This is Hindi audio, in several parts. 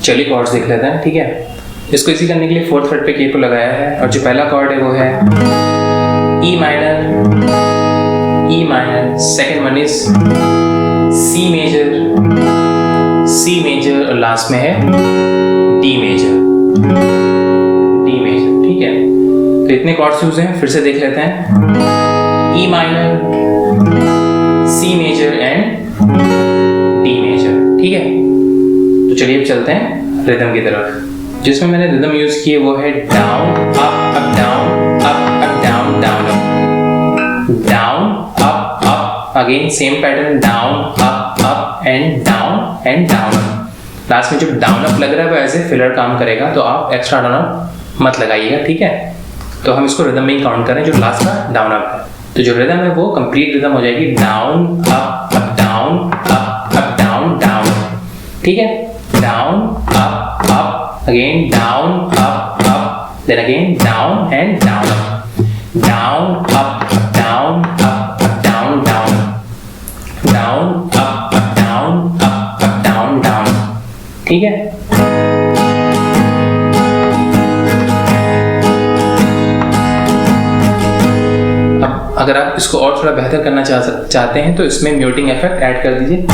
चलिए कॉर्ड्स देख लेते हैं, ठीक है। इसको इसी करने के लिए फोर्थ फ्रेट पे के को लगाया है और जो पहला कॉर्ड है वो है E minor, second one is C major और लास्ट में है डी मेजर, ठीक है। तो इतने कॉर्ड्स यूज हैं, फिर से देख लेते हैं। E minor, C major and D major, ठीक है। तो चलिए अब चलते हैं रिदम की तरफ। जिसमें मैंने रिदम यूज किए वो है down up up down, up up down down up, down up up, again same pattern, down up up and down up. Last में जो डाउन अप लग रहा है वो एज ए फिलर काम करेगा, तो आप एक्स्ट्रा डाउन अप मत लगाइएगा, ठीक है। तो हम इसको रिदम में ही काउंट करें, जो लास्ट का डाउन अप है। तो जो रिदम है वो कंप्लीट रिदम हो जाएगी down up up down, up up down down, ठीक है। Down up up, again down up up, then again down and down up, down up down up down down, down up down up down down, ठीक है। अगर आप इसको और थोड़ा बेहतर करना चाहते हैं तो इसमें म्यूटिंग इफेक्ट ऐड कर दीजिए।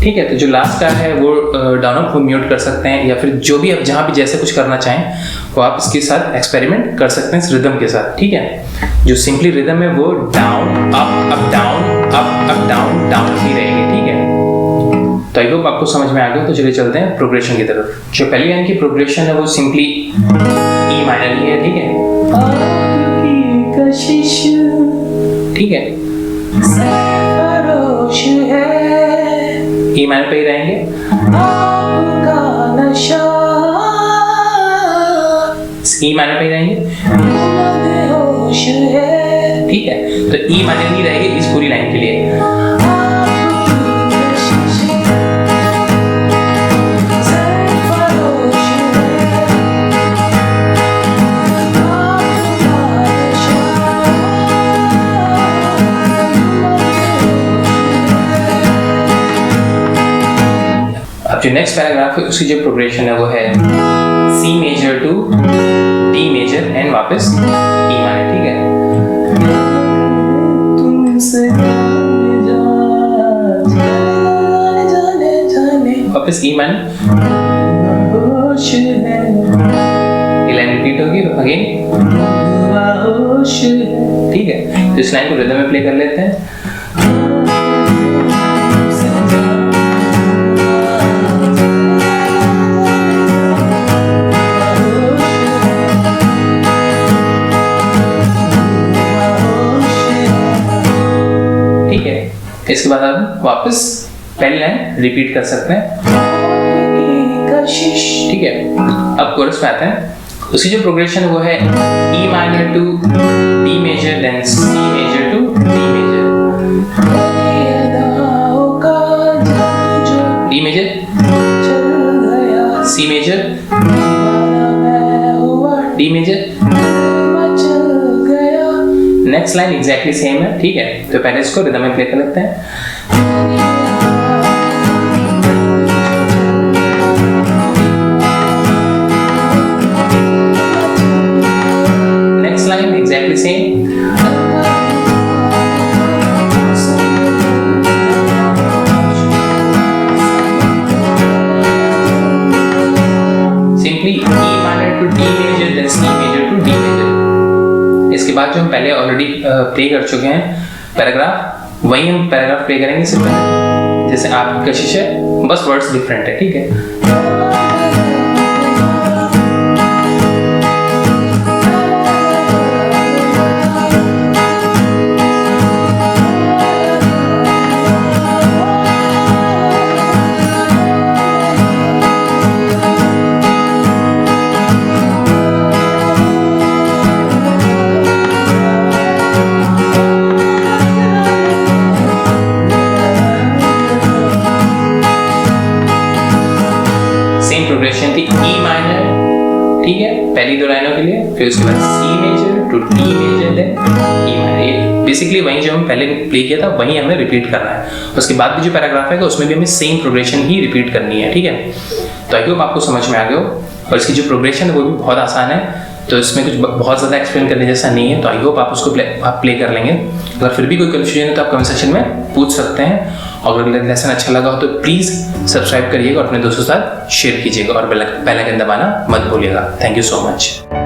ठीक है, तो जो लास्ट का है वो डाउन अप को म्यूट कर सकते हैं, या फिर जो भी आप जहाँ भी जैसे कुछ करना चाहें वो आप इसके साथ एक्सपेरिमेंट कर सकते हैं इस रिदम के साथ, ठीक है। जो सिंपली रिदम है वो down up up down, up up down down ही रहेगी, ठीक है। तो आई होप आपको समझ में आ गया। तो चलिए चलते हैं प्रोग्रेशन की तरफ। जो पहली लाइन की प्रोग्रेशन है वो सिंपली ई माइनर ही है, ठीक है, ठीक है। ई माइनर पे ही रहेंगे, ई माइनर पे ही रहेंगे, ठीक है। तो ई माइनर ही रहेगी इस पूरी लाइन के लिए। जो नेक्स्ट पैराग्राफ है उसकी जो प्रोग्रेशन है वो है C major to D major and वापस ई माइनर, ठीक है। वापस ई माइनर, ये लाइन रिपीट होगी अगेन, ठीक है। तो इस लाइन को रिदम में प्ले कर लेते हैं। इसके बाद आप वापस पहली लाइन रिपीट कर सकते हैं, ठीक है। अब कोरस पे आते हैं। उसकी जो प्रोग्रेशन है वो है E minor to D major, then C major to D major, D major, C major, D major. Next line exactly same है, ठीक है। तो पहले इसको रिदम में प्ले कर लेते हैं। Next line exactly same, simply E minor to D major, then C major to D major. इसके बाद जो हम पहले ऑलरेडी प्ले कर चुके हैं पैराग्राफ, वही हम पैराग्राफ प्ले करेंगे सिर्फ जैसे आपकी कशिश है, बस वर्ड्स डिफरेंट है, ठीक है। पहली दो लाइनों के लिए, फिर उसके बाद C major to D major then E minor. Basically वही जो हम पहले प्ले किया था वही हमें रिपीट करना है। उसके बाद भी जो पैराग्राफ है उसमें भी हमें सेम प्रोग्रेशन ही रिपीट करनी है, ठीक है। तो आई होप आपको समझ में आ गया हो। और इसकी जो प्रोग्रेशन है वो भी बहुत आसान है, तो इसमें कुछ बहुत ज़्यादा एक्सप्लेन करने जैसा नहीं है। तो आई होप आप उसको प्ले कर लेंगे। अगर फिर भी कोई कन्फ्यूजन है तो आप कमेंट सेक्शन में पूछ सकते हैं। और अगर लेसन अच्छा लगा हो तो प्लीज़ सब्सक्राइब करिएगा और अपने दोस्तों के साथ शेयर कीजिएगा और बेल आइकन दबाना मत भूलिएगा। Thank you so much.